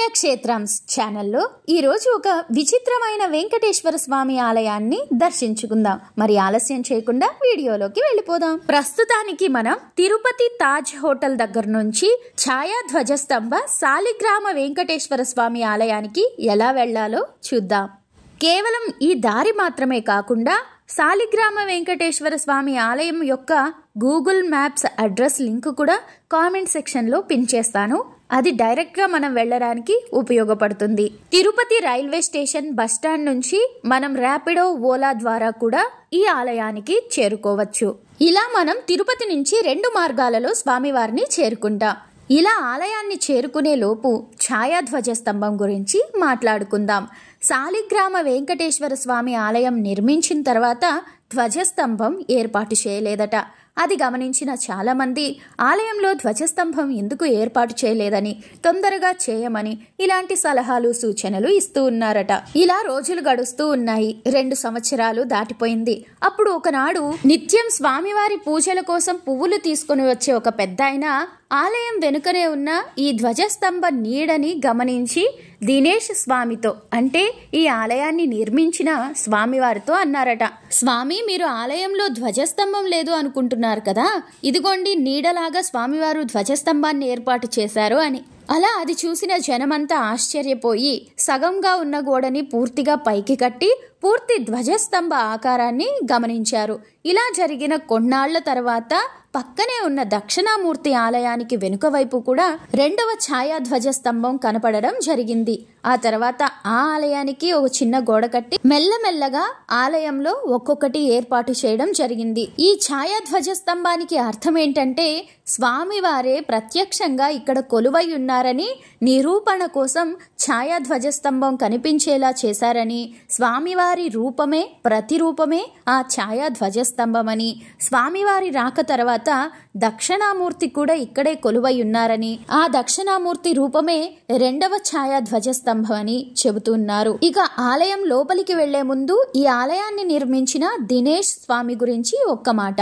పుణ్యక్షేత్రంస్ ఛానల్లో ఈరోజు ఒక విచిత్రమైన వెంకటేశ్వర స్వామి ఆలయాన్ని దర్శించుకుందాం. మరి ఆలస్యం చేయకుండా వీడియోలోకి వెళ్ళిపోదాం. ప్రస్తుతానికి మనం తిరుపతి తాజ్ హోటల్ దగ్గర నుంచి ఛాయా ధ్వజస్తంభ సాలిగ్రామ వెంకటేశ్వర స్వామి ఆలయానికి ఎలా వెళ్లాలో చూద్దాం. కేవలం ఈ దారి మాత్రమే కాకుండా సాలిగ్రామ వెంకటేశ్వర స్వామి ఆలయం యొక్క గూగుల్ మ్యాప్స్ అడ్రస్ లింక్ కూడా కామెంట్ సెక్షన్లో పిన్ చేస్తాను. అది డైరెక్ట్గా మనం వెళ్ళడానికి ఉపయోగపడుతుంది. తిరుపతి రైల్వే స్టేషన్ బస్టాండ్ నుంచి మనం ర్యాపిడో, ఓలా ద్వారా కూడా ఈ ఆలయానికి చేరుకోవచ్చు. ఇలా మనం తిరుపతి నుంచి 2 మార్గాలలో స్వామివారిని చేరుకుంటాం. ఇలా ఆలయాన్ని చేరుకునే లోపు ఛాయా ధ్వజస్తంభం గురించి మాట్లాడుకుందాం. సాలిగ్రామ వెంకటేశ్వర స్వామి ఆలయం నిర్మించిన తర్వాత ధ్వజస్తంభం ఏర్పాటు చేయలేదట. అది గమనించిన చాలా మంది ఆలయంలో ధ్వజస్తంభం ఎందుకు ఏర్పాటు చేయలేదని, తొందరగా చేయమని ఇలాంటి సలహాలు, సూచనలు ఇస్తూ ఉన్నారట. ఇలా రోజులు గడుస్తూ ఉన్నాయి. 2 సంవత్సరాలు దాటిపోయింది. అప్పుడు ఒకనాడు నిత్యం స్వామివారి పూజల కోసం పువ్వులు తీసుకుని వచ్చే ఒక పెద్దాయన ఆలయం వెనుకనే ఉన్న ఈ ధ్వజస్తంభ నీడని గమనించి దినేష్ స్వామితో, అంటే ఈ ఆలయాన్ని నిర్మించిన స్వామివారితో అన్నారట, స్వామి, మీరు ఆలయంలో ధ్వజస్తంభం లేదు అనుకుంటున్నారు కదా, ఇదిగోండి నీడలాగా స్వామివారు ధ్వజస్తంభాన్ని ఏర్పాటు చేశారు అని. అలా అది చూసిన జనమంతా ఆశ్చర్యపోయి సగంగా ఉన్న గోడని పూర్తిగా పైకి కట్టి పూర్తి ధ్వజస్తంభ ఆకారాన్ని గమనించారు. ఇలా జరిగిన కొన్నాళ్ల తర్వాత పక్కనే ఉన్న దక్షిణామూర్తి ఆలయానికి వెనుక వైపు కూడా 2వ ఛాయా ధ్వజస్తంభం కనపడడం జరిగింది. ఆ తర్వాత ఆ ఆలయానికి ఒక చిన్న గోడ కట్టి మెల్లమెల్లగా ఆలయంలో ఒక్కొక్కటి ఏర్పాటు చేయడం జరిగింది. ఈ ఛాయా ధ్వజస్తంభానికి అర్థం ఏంటంటే స్వామివారే ప్రత్యక్షంగా ఇక్కడ కొలువై ఉన్నారని నిరూపణ కోసం ఛాయా ధ్వజస్తంభం కనిపించేలా చేశారని, స్వామివారి రూపమే ప్రతిరూపమే ఆ ఛాయా ధ్వజస్తంభమని, స్వామివారి రాక తర్వాత దక్షిణామూర్తి కూడా ఇక్కడే కొలువై ఉన్నారని, ఆ దక్షిణామూర్తి రూపమే 2వ ఛాయా ధ్వజస్తంభం అని చెబుతున్నారు. ఇక ఆలయం లోపలికి వెళ్లే ముందు ఈ ఆలయాన్ని నిర్మించిన దినేష్ స్వామి గురించి ఒక్క మాట.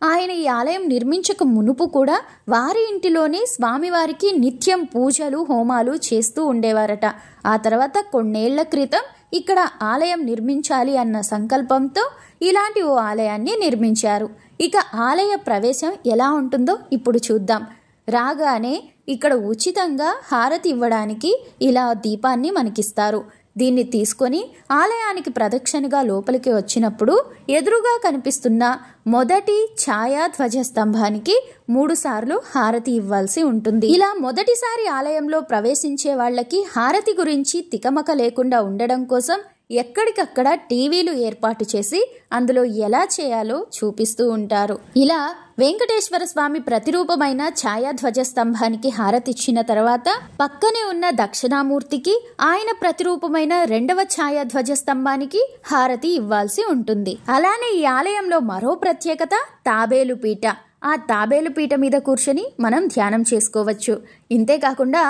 ఆయన ఈ ఆలయం నిర్మించక మునుపు కూడా వారి ఇంటిలోనే స్వామివారికి నిత్యం పూజలు, హోమాలు చేస్తూ ఉండేవారట. ఆ తర్వాత కొన్నేళ్ల క్రితం ఇక్కడ ఆలయం నిర్మించాలి అన్న సంకల్పంతో ఇలాంటి ఓ ఆలయాన్ని నిర్మించారు. ఇక ఆలయ ప్రవేశం ఎలా ఉంటుందో ఇప్పుడు చూద్దాం. రాగానే ఇక్కడ ఉచితంగా హారతి ఇవ్వడానికి ఇలా దీపాన్ని మనకిస్తారు. దీన్ని తీసుకొని ఆలయానికి ప్రదక్షిణగా లోపలికి వచ్చినప్పుడు ఎదురుగా కనిపిస్తున్న మొదటి ఛాయా ధ్వజస్తంభానికి 3 సార్లు హారతి ఇవ్వాల్సి ఉంటుంది. ఇలా మొదటిసారి ఆలయంలో ప్రవేశించే వాళ్ళకి హారతి గురించి తికమక లేకుండా ఉండడం కోసం ఎక్కడికక్కడ టీవీలు ఏర్పాటు చేసి అందులో ఎలా చేయాలో చూపిస్తూ ఉంటారు. ఇలా వెంకటేశ్వర స్వామి ప్రతిరూపమైన ఛాయా ధ్వజస్తంభానికి హారతిచ్చిన తర్వాత పక్కనే ఉన్న దక్షిణామూర్తికి, ఆయన ప్రతిరూపమైన 2వ ఛాయా ధ్వజస్తంభానికి హారతి ఇవ్వాల్సి ఉంటుంది. అలానే ఈ ఆలయంలో మరో ప్రత్యేకత తాబేలు పీట. ఆ తాబేలు పీట మీద కూర్చొని మనం ధ్యానం చేసుకోవచ్చు. ఇంతేకాకుండా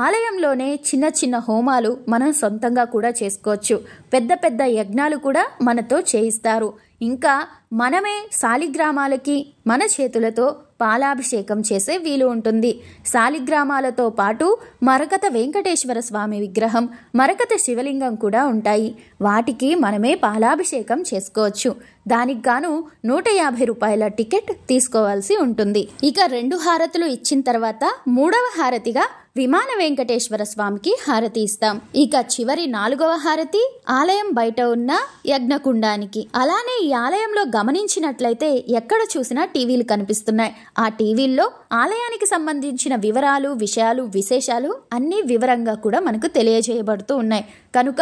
ఆలయంలోనే చిన్న చిన్న హోమాలు మనం సొంతంగా కూడా చేసుకోవచ్చు. పెద్ద పెద్ద యజ్ఞాలు కూడా మనతో చేయిస్తారు. ఇంకా మనమే సాలిగ్రామాలకి మన చేతులతో పాలాభిషేకం చేసే వీలు ఉంటుంది. సాలిగ్రామాలతో పాటు మరకత వెంకటేశ్వర స్వామి విగ్రహం, మరకత శివలింగం కూడా ఉంటాయి. వాటికి మనమే పాలాభిషేకం చేసుకోవచ్చు. దానికి గాను 150 రూపాయల టికెట్ తీసుకోవాల్సి ఉంటుంది. ఇక 2 హారతులు ఇచ్చిన తర్వాత 3వ హారతిగా విమాన వెంకటేశ్వర స్వామికి హారతి ఇస్తాం. ఇక చివరి 4వ హారతి ఆలయం బయట ఉన్న యజ్ఞకుండానికి. అలానే ఈ ఆలయంలో గమనించినట్లయితే ఎక్కడ చూసినా టీవీలు కనిపిస్తున్నాయి. ఆ టీవీల్లో ఆలయానికి సంబంధించిన వివరాలు, విషయాలు, విశేషాలు అన్ని వివరంగా కూడా మనకు తెలియజేయబడుతూ ఉన్నాయి. కనుక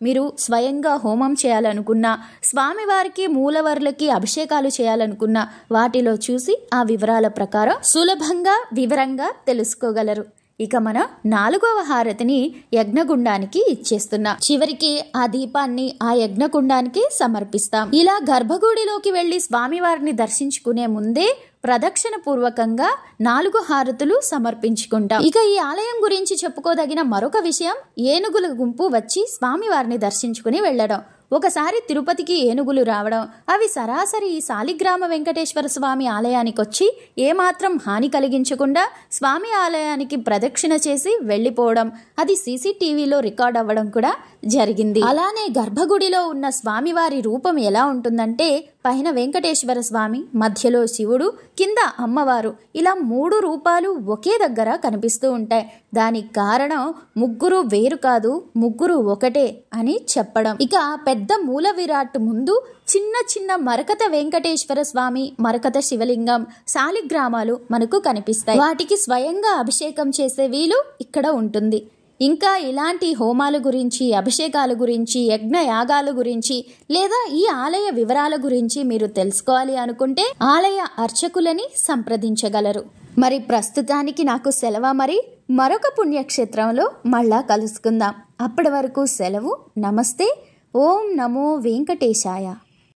మీరు స్వయంగా హోమం చేయాలనుకున్నా, స్వామివారికి మూలవర్లకి అభిషేకాలు చేయాలనుకున్నా వాటిలో చూసి ఆ వివరాల ప్రకారం సులభంగా వివరంగా తెలుసుకోగలరు. ఇక మనం 4వ హారతిని యజ్ఞగుండానికి ఇచ్చేస్తున్నాం. చివరికి ఆ దీపాన్ని ఆ యజ్ఞకుండానికి సమర్పిస్తాం. ఇలా గర్భగుడిలోకి వెళ్లి స్వామివారిని దర్శించుకునే ముందే ప్రదక్షిణ పూర్వకంగా 4 హారతులు సమర్పించుకుంటాం. ఇక ఈ ఆలయం గురించి చెప్పుకోదగిన మరొక విషయం, ఏనుగుల గుంపు వచ్చి స్వామివారిని దర్శించుకుని వెళ్లడం. ఒకసారి తిరుపతికి ఏనుగులు రావడం, అవి సరాసరి సాలిగ్రామ వెంకటేశ్వర స్వామి ఆలయానికి వచ్చి ఏమాత్రం హాని కలిగించకుండా స్వామి ఆలయానికి ప్రదక్షిణ చేసి వెళ్ళిపోవడం, అది సీసీటీవీలో రికార్డ్ అవ్వడం కూడా జరిగింది. అలానే గర్భగుడిలో ఉన్న స్వామివారి రూపం ఎలా ఉంటుందంటే, పైన వెంకటేశ్వర స్వామి, మధ్యలో శివుడు, కింద అమ్మవారు, ఇలా 3 రూపాలు ఒకే దగ్గర కనిపిస్తూ ఉంటాయి. దానికి కారణం ముగ్గురు వేరు కాదు, ముగ్గురు ఒకటే అని చెప్పడం. ఇక పెద్ద మూల విరాట్ ముందు చిన్న చిన్న మరకత వెంకటేశ్వర స్వామి, మరకత శివలింగం, సాలిగ్రామాలు మనకు కనిపిస్తాయి. వాటికి స్వయంగా అభిషేకం చేసే వీలు ఇక్కడ ఉంటుంది. ఇంకా ఇలాంటి హోమాల గురించి, అభిషేకాల గురించి, యజ్ఞ యాగాల గురించి లేదా ఈ ఆలయ వివరాల గురించి మీరు తెలుసుకోవాలి అనుకుంటే ఆలయ అర్చకులని సంప్రదించగలరు. మరి ప్రస్తుతానికి నాకు సెలవు. మరి మరొక పుణ్యక్షేత్రంలో మళ్ళా కలుసుకుందాం. అప్పటి వరకు సెలవు. నమస్తే. ఓం నమో వెంకటేశాయ.